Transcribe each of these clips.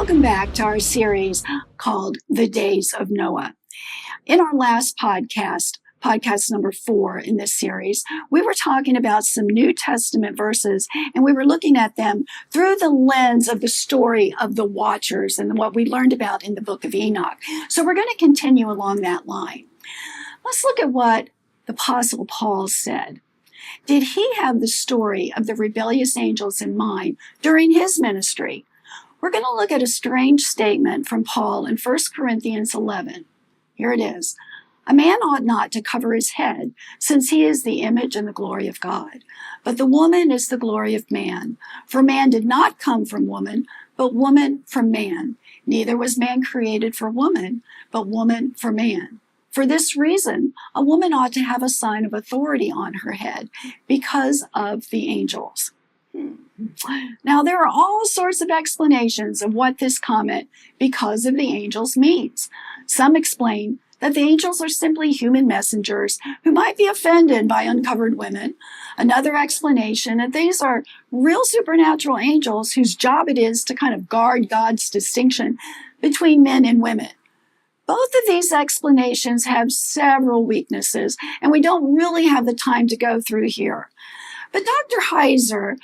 Welcome back to our series called The Days of Noah. In our last podcast number 4 in this series, we were talking about some New Testament verses, and we were looking at them through the lens of the story of the Watchers and what we learned about in the book of Enoch. So we're going to continue along that line. Let's look at what the Apostle Paul said. Did he have the story of the rebellious angels in mind during his ministry? We're going to look at a strange statement from Paul in 1 Corinthians 11. Here it is. A man ought not to cover his head, since he is the image and the glory of God. But the woman is the glory of man. For man did not come from woman, but woman from man. Neither was man created for woman, but woman for man. For this reason, a woman ought to have a sign of authority on her head, because of the angels. Now, there are all sorts of explanations of what this comment, because of the angels, means. Some explain that the angels are simply human messengers who might be offended by uncovered women. Another explanation that these are real supernatural angels whose job it is to kind of guard God's distinction between men and women. Both of these explanations have several weaknesses, and we don't really have the time to go through here. But Dr. Heiser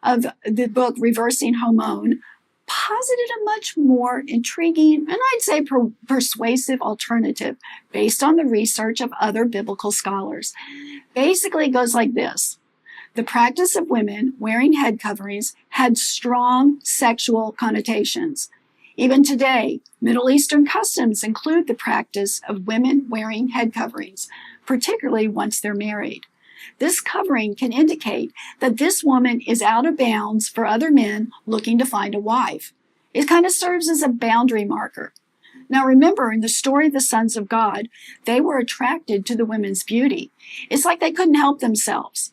of the book Reversing Hormone posited a much more intriguing and I'd say persuasive alternative based on the research of other biblical scholars. Basically, it goes like this. The practice of women wearing head coverings had strong sexual connotations. Even today, Middle Eastern customs include the practice of women wearing head coverings, particularly once they're married. This covering can indicate that this woman is out of bounds for other men looking to find a wife. It kind of serves as a boundary marker. Now remember, in the story of the sons of God, they were attracted to the women's beauty. It's like they couldn't help themselves.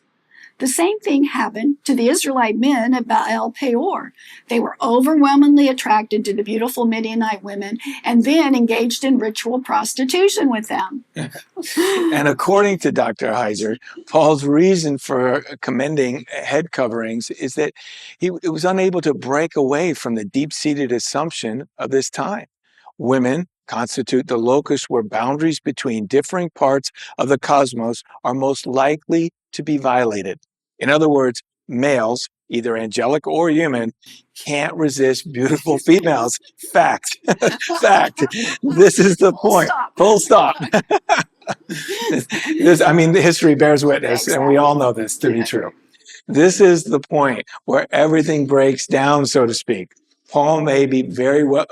The same thing happened to the Israelite men at Baal Peor. They were overwhelmingly attracted to the beautiful Midianite women and then engaged in ritual prostitution with them. And according to Dr. Heiser, Paul's reason for commending head coverings is that he was unable to break away from the deep-seated assumption of this time. Women constitute the locus where boundaries between differing parts of the cosmos are most likely to be violated. In other words, males, either angelic or human, can't resist beautiful females. Fact. Fact. This is the point. Full stop. The history bears witness, and we all know this to be true. This is the point where everything breaks down, so to speak. Paul may very well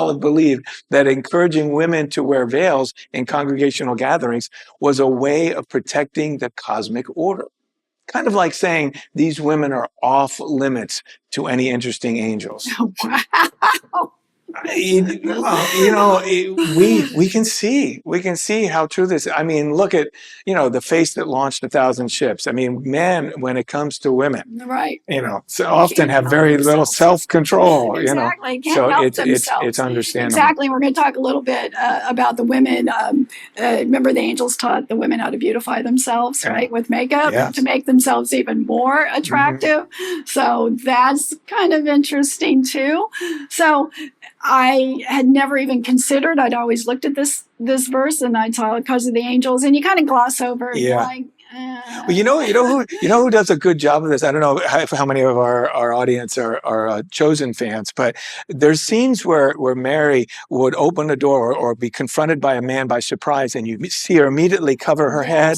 have believed that encouraging women to wear veils in congregational gatherings was a way of protecting the cosmic order. Kind of like saying these women are off limits to any interesting angels. Wow. We can see how true this is. I mean, look at, the face that launched 1,000 ships. I mean, men, when it comes to women, right, so often have very little self-control, Exactly. Can't so help themselves. it's understandable. Exactly. We're going to talk a little bit about the women. Remember, the angels taught the women how to beautify themselves, right, with makeup to make themselves even more attractive. Mm-hmm. So that's kind of interesting too. So I had never even considered. I'd always looked at this verse and I saw because of the angels, and you kind of gloss over. Yeah. Like, well, you know who does a good job of this? I don't know how many of our audience are Chosen fans, but there's scenes where Mary would open a door or be confronted by a man by surprise, and you see her immediately cover her head.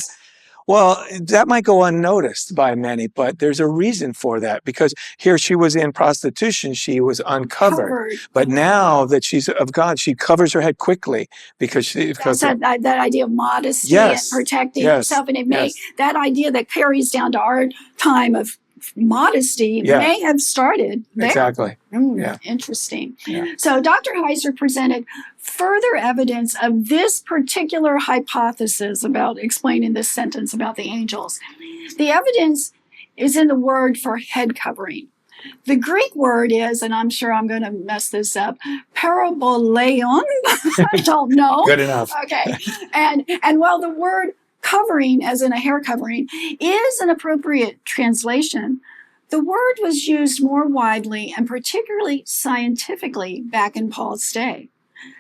Well, that might go unnoticed by many, but there's a reason for that, because here she was in prostitution, she was uncovered. But now that she's of God, she covers her head quickly because that idea of modesty and protecting herself, and it may that idea that carries down to our time of modesty may have started there. Exactly. Interesting. Yeah. So Dr. Heiser presented further evidence of this particular hypothesis about explaining this sentence about the angels. The evidence is in the word for head covering. The Greek word is, and I'm sure I'm going to mess this up, paraboleion. I don't know. Good enough. Okay. And while the word covering, as in a hair covering, is an appropriate translation, The word was used more widely and particularly scientifically back in Paul's day.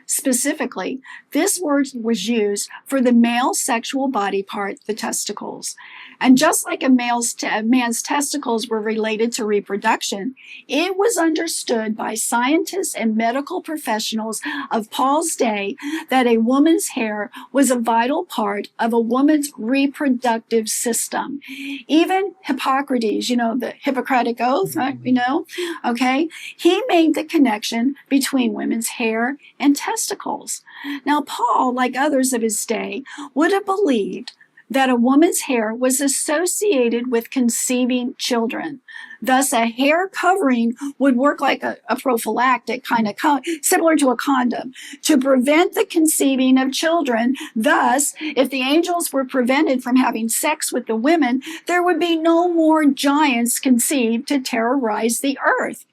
Specifically, this word was used for the male sexual body part, the testicles. And just like a man's testicles were related to reproduction, it was understood by scientists and medical professionals of Paul's day that a woman's hair was a vital part of a woman's reproductive system. Even Hippocrates, the Hippocratic Oath, okay, he made the connection between women's hair and testicles. Now, Paul, like others of his day, would have believed that a woman's hair was associated with conceiving children. Thus, a hair covering would work like a prophylactic kind of similar to a condom to prevent the conceiving of children. Thus, if the angels were prevented from having sex with the women, there would be no more giants conceived to terrorize the earth.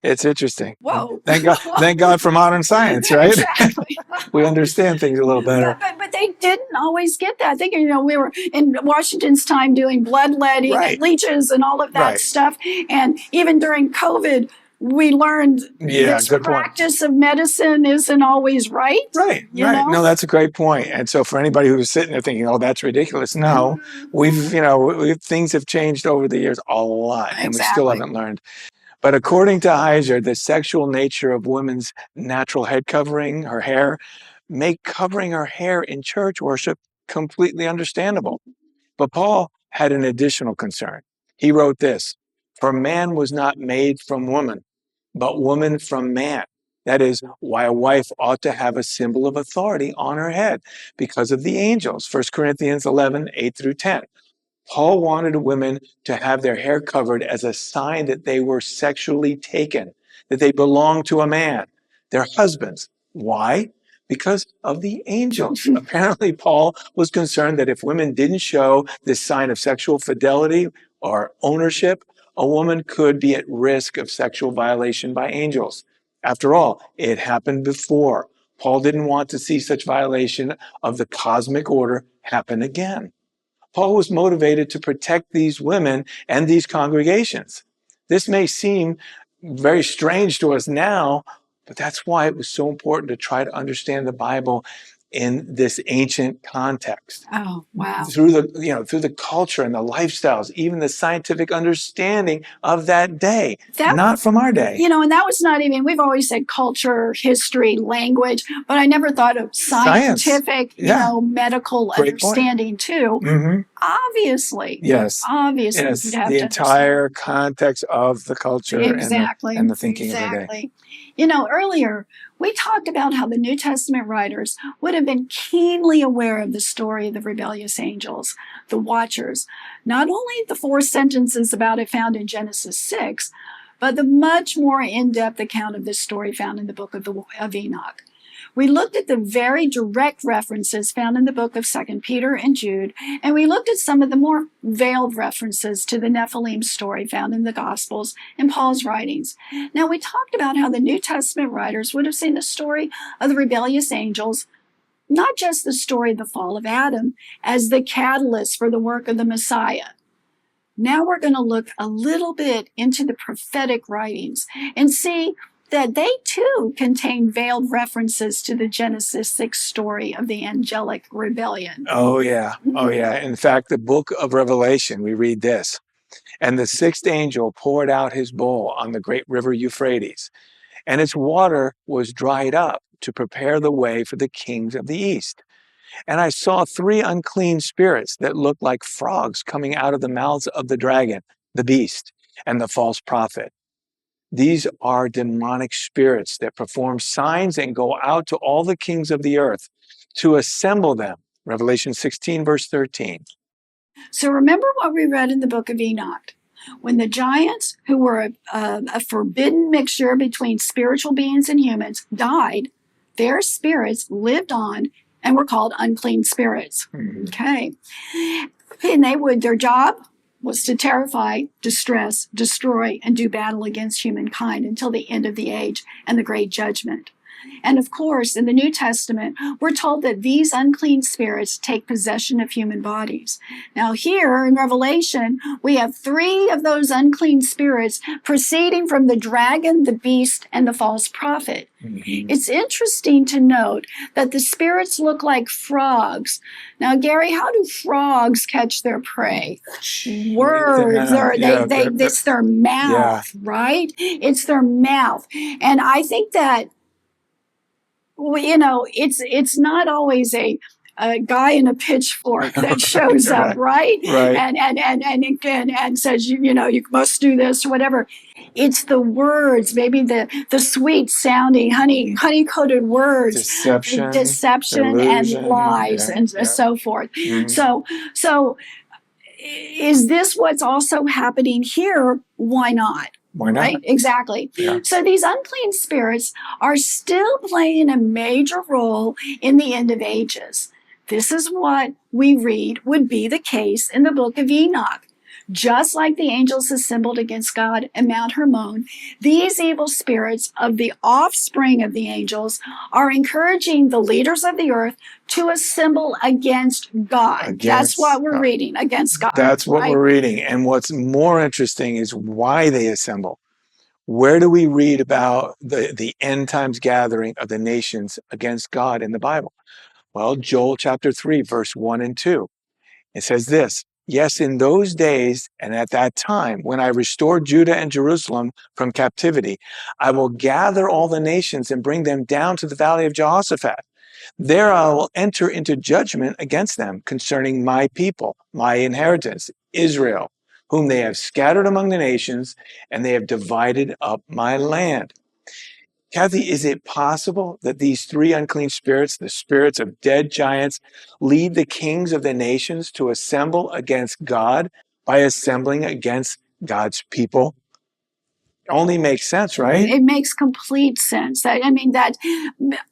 It's interesting. Whoa. Thank God for modern science, right? Exactly. We understand things a little better. But they didn't always get that. I think, we were in Washington's time doing bloodletting and leeches and all of that stuff. And even during COVID, we learned this practice of medicine isn't always right. Right. No, that's a great point. And so for anybody who's sitting there thinking, oh, that's ridiculous. No, things have changed over the years a lot, and we still haven't learned. But according to Heiser, the sexual nature of women's natural head covering, her hair, make covering her hair in church worship completely understandable. But Paul had an additional concern. He wrote this, "For man was not made from woman, but woman from man. That is why a wife ought to have a symbol of authority on her head because of the angels." 1 Corinthians 11, 8 through 10. Paul wanted women to have their hair covered as a sign that they were sexually taken, that they belonged to a man, their husbands. Why? Because of the angels. Apparently, Paul was concerned that if women didn't show this sign of sexual fidelity or ownership, a woman could be at risk of sexual violation by angels. After all, it happened before. Paul didn't want to see such violation of the cosmic order happen again. Paul was motivated to protect these women and these congregations. This may seem very strange to us now, but that's why it was so important to try to understand the Bible in this ancient context. Oh, wow. Through the culture and the lifestyles, even the scientific understanding of that day, not from our day. And that was not even, we've always said culture, history, language, but I never thought of scientific, medical understanding too. Mm-hmm. Obviously. Yes. The entire context of the culture and the thinking of the day. Earlier, we talked about how the New Testament writers would have been keenly aware of the story of the rebellious angels, the Watchers. Not only the 4 sentences about it found in Genesis 6, but the much more in-depth account of this story found in the book of Enoch. We looked at the very direct references found in the book of 2 Peter and Jude, and we looked at some of the more veiled references to the Nephilim story found in the Gospels and Paul's writings. Now, we talked about how the New Testament writers would have seen the story of the rebellious angels, not just the story of the fall of Adam, as the catalyst for the work of the Messiah. Now we're going to look a little bit into the prophetic writings and see that they too contain veiled references to the Genesis 6 story of the angelic rebellion. Oh, yeah. In fact, the book of Revelation, we read this. "And the 6th angel poured out his bowl on the great river Euphrates, and its water was dried up to prepare the way for the kings of the east. And I saw 3 unclean spirits that looked like frogs coming out of the mouths of the dragon, the beast, and the false prophet. These are demonic spirits that perform signs and go out to all the kings of the earth to assemble them." Revelation 16, verse 13. So remember what we read in the book of Enoch. When the giants, who were a forbidden mixture between spiritual beings and humans, died, their spirits lived on and were called unclean spirits. Okay. And their job was to terrify, distress, destroy, and do battle against humankind until the end of the age and the great judgment. And of course, in the New Testament, we're told that these unclean spirits take possession of human bodies. Now, here in Revelation, we have 3 of those unclean spirits proceeding from the dragon, the beast, and the false prophet. Mhm. It's interesting to note that the spirits look like frogs. Now, Gary, how do frogs catch their prey? Words, or it's their mouth, right? It's their mouth. And I think that, it's not always a guy in a pitchfork that shows up, right? Right. And says, you must do this or whatever. It's the words, maybe the sweet sounding honey coated words, deception and lies, and so forth. Mhm. So is this what's also happening here? Why not? Why not? Right? Exactly. Yeah. So these unclean spirits are still playing a major role in the end of ages. This is what we read would be the case in the book of Enoch. Just like the angels assembled against God at Mount Hermon, these evil spirits of the offspring of the angels are encouraging the leaders of the earth to assemble against God. That's what we're reading, against God. That's what we're reading. And what's more interesting is why they assemble. Where do we read about the end times gathering of the nations against God in the Bible? Well, Joel chapter 3, verse 1 and 2. It says this: "Yes, in those days and at that time, when I restore Judah and Jerusalem from captivity, I will gather all the nations and bring them down to the valley of Jehoshaphat. There I will enter into judgment against them concerning my people, my inheritance, Israel, whom they have scattered among the nations, and they have divided up my land." Kathy, is it possible that these 3 unclean spirits, the spirits of dead giants, lead the kings of the nations to assemble against God by assembling against God's people? Only makes sense, right? It makes complete sense. That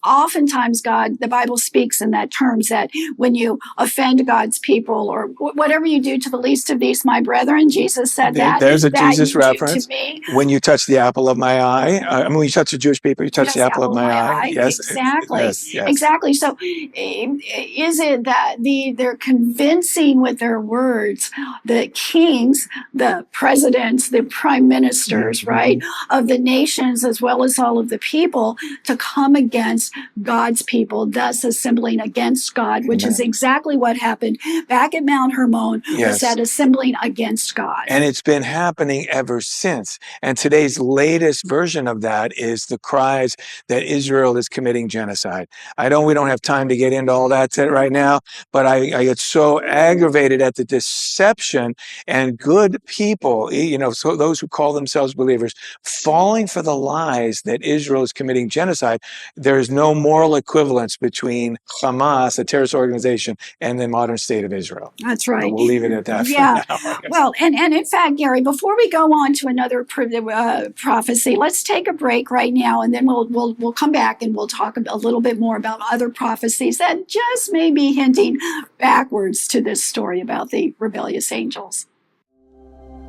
oftentimes the Bible speaks in that terms, that when you offend God's people or whatever you do to the least of these, my brethren, Jesus said that. There's a Jesus reference. To me, when you touch the apple of my eye, when you touch the Jewish people, you touch the apple of my eye. Yes, exactly. Yes. Exactly. So is it that they're convincing with their words the kings, the presidents, the prime ministers, right, of the nations, as well as all of the people, to come against God's people, thus assembling against God, which is exactly what happened back at Mount Hermon, was that assembling against God. And it's been happening ever since. And today's latest version of that is the cries that Israel is committing genocide. We don't have time to get into all that right now, but I get so aggravated at the deception and good people, so those who call themselves believers, falling for the lies that Israel is committing genocide. There is no moral equivalence between Hamas, a terrorist organization, and the modern state of Israel. That's right. We'll leave it at that for now. Well, and in fact, Gary, before we go on to another prophecy, let's take a break right now, and then we'll come back and we'll talk a little bit more about other prophecies that just may be hinting backwards to this story about the rebellious angels.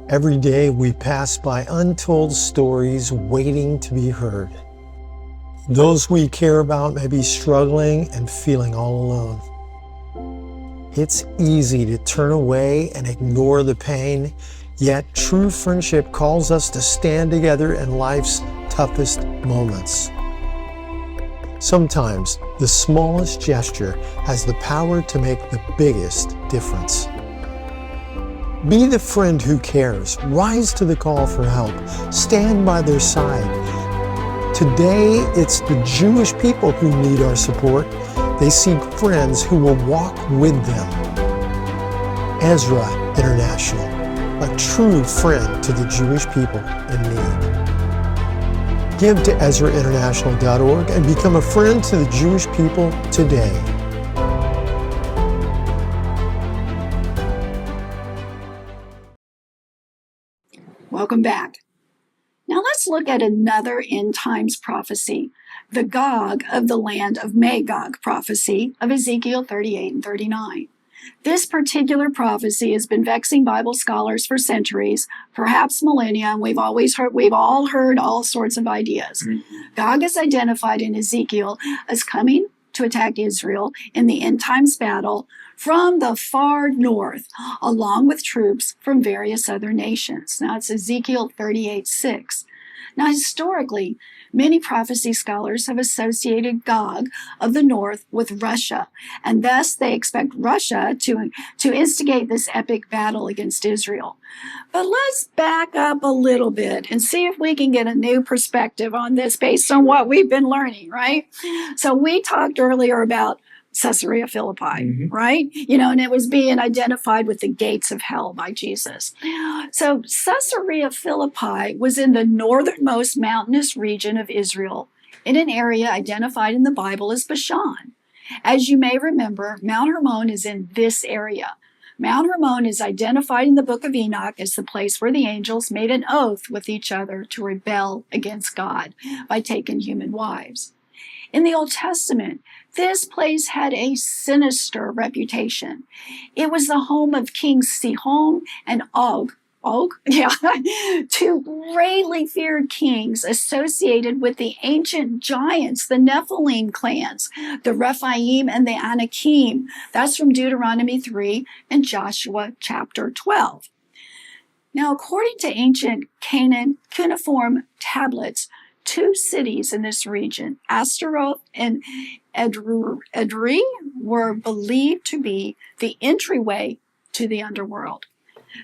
Every day we pass by untold stories waiting to be heard. Those we care about may be struggling and feeling all alone. It's easy to turn away and ignore the pain, yet true friendship calls us to stand together in life's toughest moments. Sometimes the smallest gesture has the power to make the biggest difference. Be the friend who cares. Rise to the call for help. Stand by their side. Today, it's the Jewish people who need our support. They seek friends who will walk with them. Ezra International, a true friend to the Jewish people in need. Give to EzraInternational.org and become a friend to the Jewish people today. Welcome back. Now let's look at another end times prophecy, the Gog of the land of Magog prophecy of Ezekiel 38 and 39. This particular prophecy has been vexing Bible scholars for centuries, perhaps millennia, and we've all heard all sorts of ideas. Gog is identified in Ezekiel as coming to attack Israel in the end times battle from the far north, along with troops from various other nations. Now it's Ezekiel 38:6. Now, historically, many prophecy scholars have associated Gog of the north with Russia, and thus they expect Russia to instigate this epic battle against Israel. But let's back up a little bit and see if we can get a new perspective on this based on what we've been learning, right? So we talked earlier about Caesarea Philippi, right? And it was being identified with the gates of hell by Jesus. So Caesarea Philippi was in the northernmost mountainous region of Israel, in an area identified in the Bible as Bashan. As you may remember, Mount Hermon is in this area. Mount Hermon is identified in the book of Enoch as the place where the angels made an oath with each other to rebel against God by taking human wives. In the Old Testament, this place had a sinister reputation. It was the home of Kings Sihon and Og, two greatly feared kings associated with the ancient giants, the Nephilim clans, the Rephaim and the Anakim. That's from Deuteronomy 3 and Joshua chapter 12. Now, according to ancient Canaan cuneiform tablets, two cities in this region, Astaroth and Edrei, were believed to be the entryway to the underworld.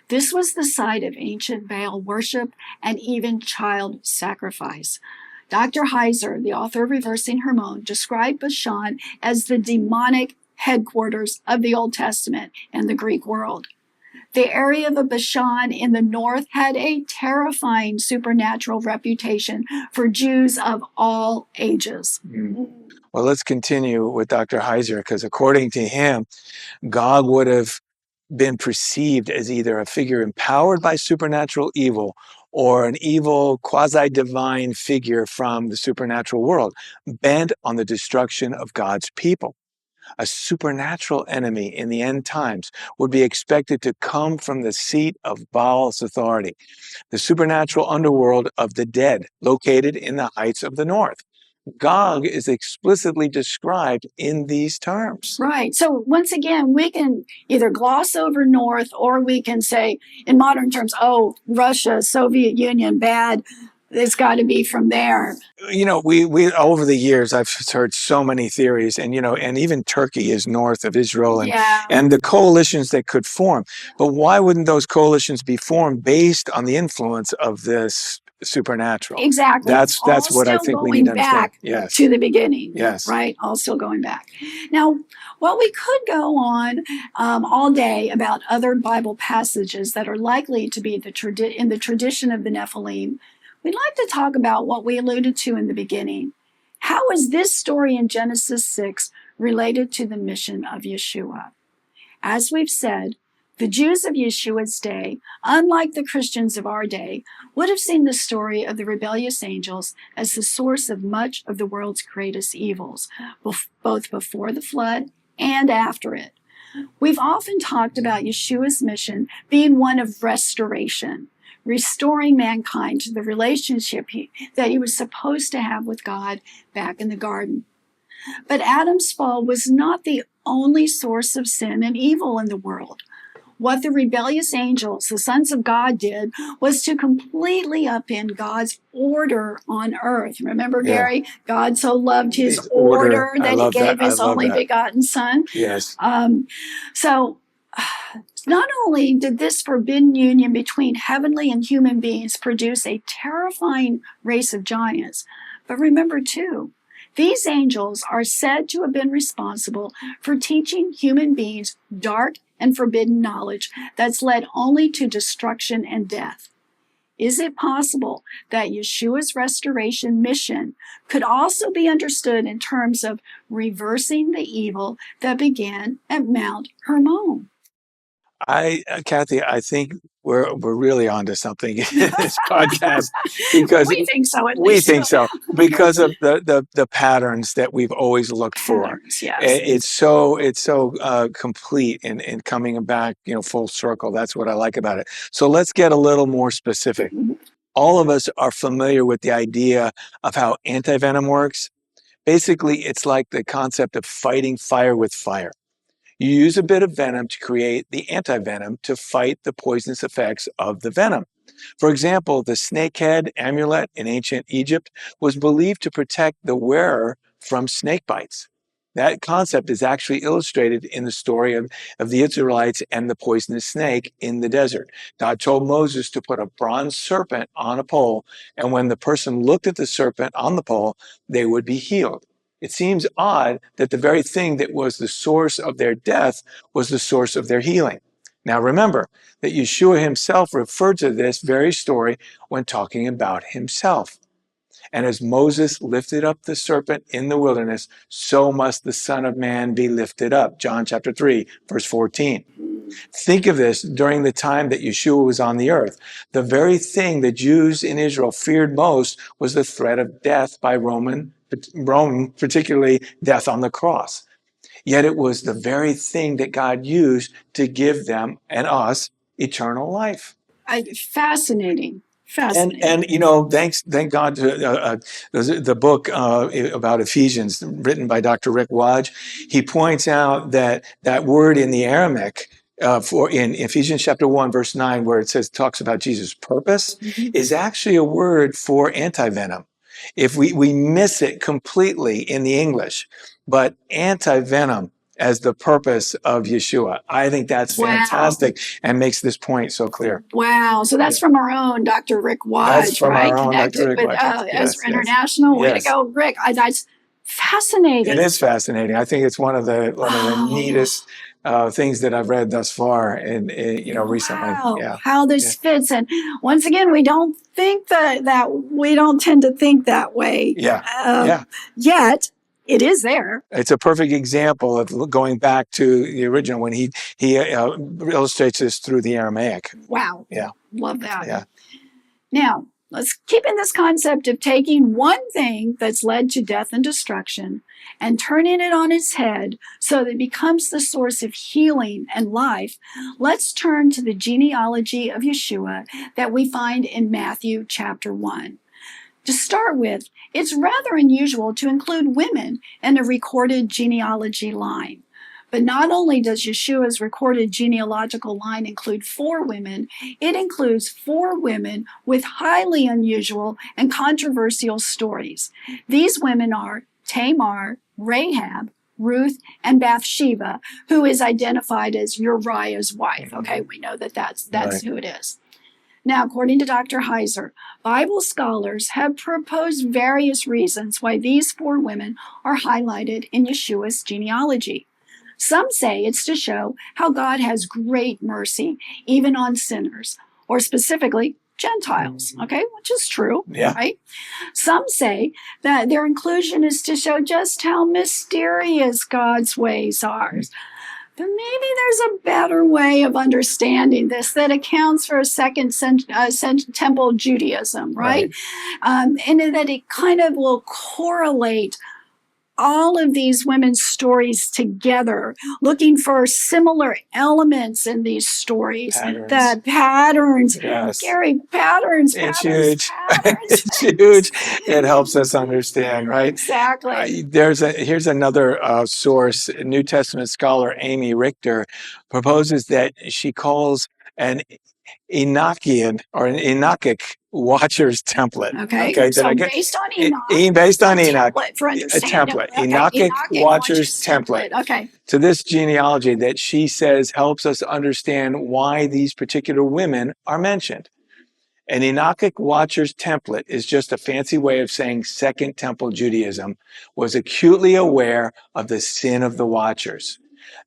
This was the site of ancient Baal worship and even child sacrifice. Dr. Heiser, the author of Reversing Hermon, described Bashan as the demonic headquarters of the Old Testament and the Greek world. The area of Bashan in the north had a terrifying supernatural reputation for Jews of all ages. Well, let's continue with Dr. Heiser, because according to him, Gog would have been perceived as either a figure empowered by supernatural evil or an evil quasi-divine figure from the supernatural world, bent on the destruction of God's people. A supernatural enemy in the end times would be expected to come from the seat of Baal's authority, the supernatural underworld of the dead, located in the heights of the north. Gog is explicitly described in these terms. Right. So once again, we can either gloss over North, or we can say in modern terms, oh, Russia, Soviet Union, bad. It's got to be from there. We over the years, I've heard so many theories, and even Turkey is north of Israel, and the coalitions that could form. But why wouldn't those coalitions be formed based on the influence of this supernatural? Exactly. That's what I think we need to understand. Yes. To the beginning. Yes. Right. All still going back. Now, while we could go on all day about other Bible passages that are likely to be in the tradition of the Nephilim, we'd like to talk about what we alluded to in the beginning. How is this story in Genesis 6 related to the mission of Yeshua? As we've said, the Jews of Yeshua's day, unlike the Christians of our day, would have seen the story of the rebellious angels as the source of much of the world's greatest evils, both before the flood and after it. We've often talked about Yeshua's mission being one of restoration, restoring mankind to the relationship that he was supposed to have with God back in the garden. But Adam's fall was not the only source of sin and evil in the world. What the rebellious angels, the sons of God, did was to completely upend God's order on earth. Remember, Gary, God so loved his order that he gave his only begotten son. Yes. So not only did this forbidden union between heavenly and human beings produce a terrifying race of giants, but remember too, these angels are said to have been responsible for teaching human beings dark and forbidden knowledge that's led only to destruction and death. Is it possible that Yeshua's restoration mission could also be understood in terms of reversing the evil that began at Mount Hermon? Kathy, I think we're really onto something in this podcast because we think so. At we least. think so because of the patterns that we've always looked for. Patterns, yes. It's so complete in coming back, full circle. That's what I like about it. So let's get a little more specific. All of us are familiar with the idea of how antivenom works. Basically, it's like the concept of fighting fire with fire. You use a bit of venom to create the antivenom to fight the poisonous effects of the venom. For example, the snakehead amulet in ancient Egypt was believed to protect the wearer from snake bites. That concept is actually illustrated in the story of the Israelites and the poisonous snake in the desert. God told Moses to put a bronze serpent on a pole, and when the person looked at the serpent on the pole, they would be healed. It seems odd that the very thing that was the source of their death was the source of their healing. Now remember that Yeshua himself referred to this very story when talking about himself. And as Moses lifted up the serpent in the wilderness, so must the Son of Man be lifted up. John chapter 3, verse 14. Think of this during the time that Yeshua was on the earth. The very thing the Jews in Israel feared most was the threat of death by Rome, particularly death on the cross. Yet it was the very thing that God used to give them and us eternal life. Fascinating. And thank God to the book about Ephesians written by Dr. Rick Wadge. He points out that word in the Aramaic for in Ephesians chapter 1 verse 9, where it talks about Jesus' purpose, is actually a word for antivenom. If we miss it completely in the English, but antivenom as the purpose of Yeshua. I think that's fantastic and makes this point so clear. Wow. So that's from our own Dr. Rick Wadge, that's from right? Our own Connected Dr. Rick with Wadge. Ezra International. Way to go, Rick. That's fascinating. It is fascinating. I think it's one of the neatest things that I've read thus far in recently. Yeah. How this fits. And once again, we don't think that we don't tend to think that way. Yet it is there. It's a perfect example of going back to the original when he illustrates this through the Aramaic. Wow. Yeah. Love that. Yeah. Now, let's keep in this concept of taking one thing that's led to death and destruction and turning it on its head so that it becomes the source of healing and life. Let's turn to the genealogy of Yeshua that we find in Matthew chapter 1. To start with, it's rather unusual to include women in a recorded genealogy line. But not only does Yeshua's recorded genealogical line include 4 women, it includes 4 women with highly unusual and controversial stories. These women are Tamar, Rahab, Ruth, and Bathsheba, who is identified as Uriah's wife. Okay, we know that's right. Who it is. Now, according to Dr. Heiser, Bible scholars have proposed various reasons why these 4 women are highlighted in Yeshua's genealogy. Some say it's to show how God has great mercy even on sinners, or specifically Gentiles, okay, which is true, right? Some say that their inclusion is to show just how mysterious God's ways are. But maybe there's a better way of understanding this that accounts for Second Temple Judaism, right? And that it kind of will correlate all of these women's stories together, looking for similar elements in these stories. Patterns. Yes. Gary, patterns. It's huge. It's huge. It helps us understand, right? Exactly. Here's another source. New Testament scholar Amy Richter proposes that she calls an Enochian or an Enochic Watcher's template. Okay. So based on Enoch. Based on Enoch. For a template. Okay. Enochic Watcher's template. Okay. To this genealogy that she says helps us understand why these particular women are mentioned. An Enochic Watcher's template is just a fancy way of saying Second Temple Judaism was acutely aware of the sin of the Watchers,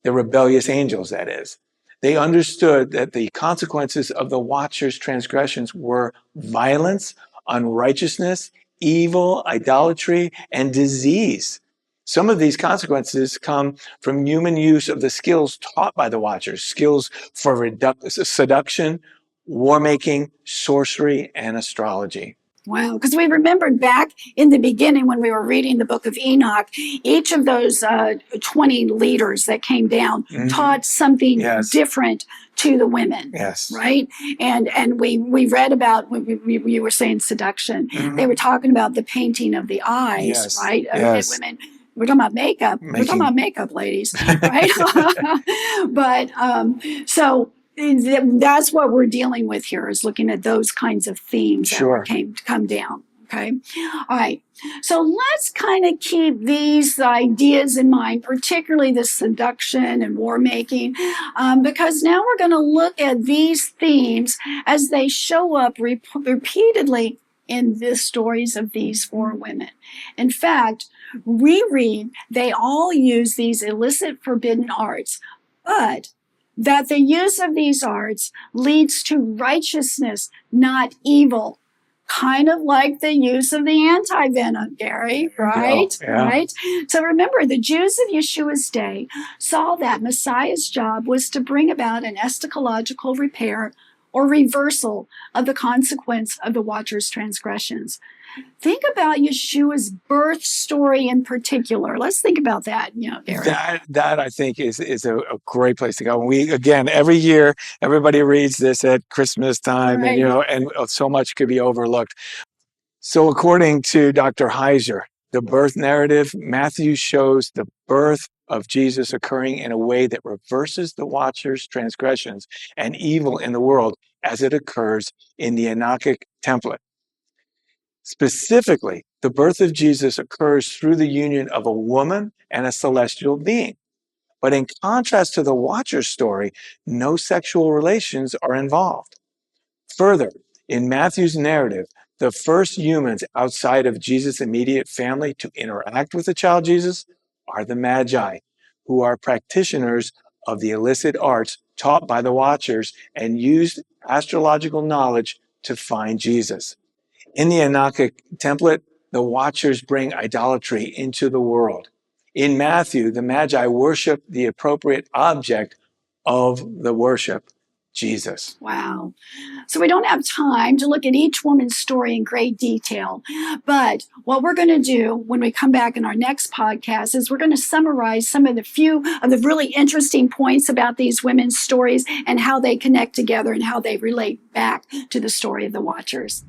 the rebellious angels, that is. They understood that the consequences of the Watchers' transgressions were violence, unrighteousness, evil, idolatry, and disease. Some of these consequences come from human use of the skills taught by the Watchers, skills for seduction war making, sorcery, and astrology. Wow, because we remembered back in the beginning when we were reading the book of Enoch, each of those 20 leaders that came down taught something different to the women. Yes. Right? And we read about, you were saying seduction. They were talking about the painting of the eyes, right? Yes. Women. We're talking about makeup. We're talking about makeup, ladies, right? But so that's what we're dealing with here, is looking at those kinds of themes that come down. Okay. All right. So let's kind of keep these ideas in mind, particularly the seduction and war making, because now we're going to look at these themes as they show up repeatedly in the stories of these four women. In fact, we read they all use these illicit, forbidden arts, but that the use of these arts leads to righteousness, not evil. Kind of like the use of the anti-venom, Gary, right? Yeah. Right? So remember, the Jews of Yeshua's day saw that Messiah's job was to bring about an eschatological repair or reversal of the consequence of the Watcher's transgressions. Think about Yeshua's birth story in particular. Let's think about that, Gary. That I think is a great place to go. We, again, every year, everybody reads this at Christmas time, right. and so much could be overlooked. So according to Dr. Heiser, the birth narrative, Matthew shows the birth of Jesus occurring in a way that reverses the Watcher's transgressions and evil in the world as it occurs in the Enochic template. Specifically, the birth of Jesus occurs through the union of a woman and a celestial being. But in contrast to the Watcher's story, no sexual relations are involved. Further, in Matthew's narrative, the first humans outside of Jesus' immediate family to interact with the child Jesus are the Magi, who are practitioners of the illicit arts taught by the Watchers and used astrological knowledge to find Jesus. In the Enochic template, the Watchers bring idolatry into the world. In Matthew, the Magi worship the appropriate object of the worship, Jesus. Wow. So we don't have time to look at each woman's story in great detail. But what we're going to do when we come back in our next podcast is we're going to summarize some of the few of the really interesting points about these women's stories and how they connect together and how they relate back to the story of the Watchers.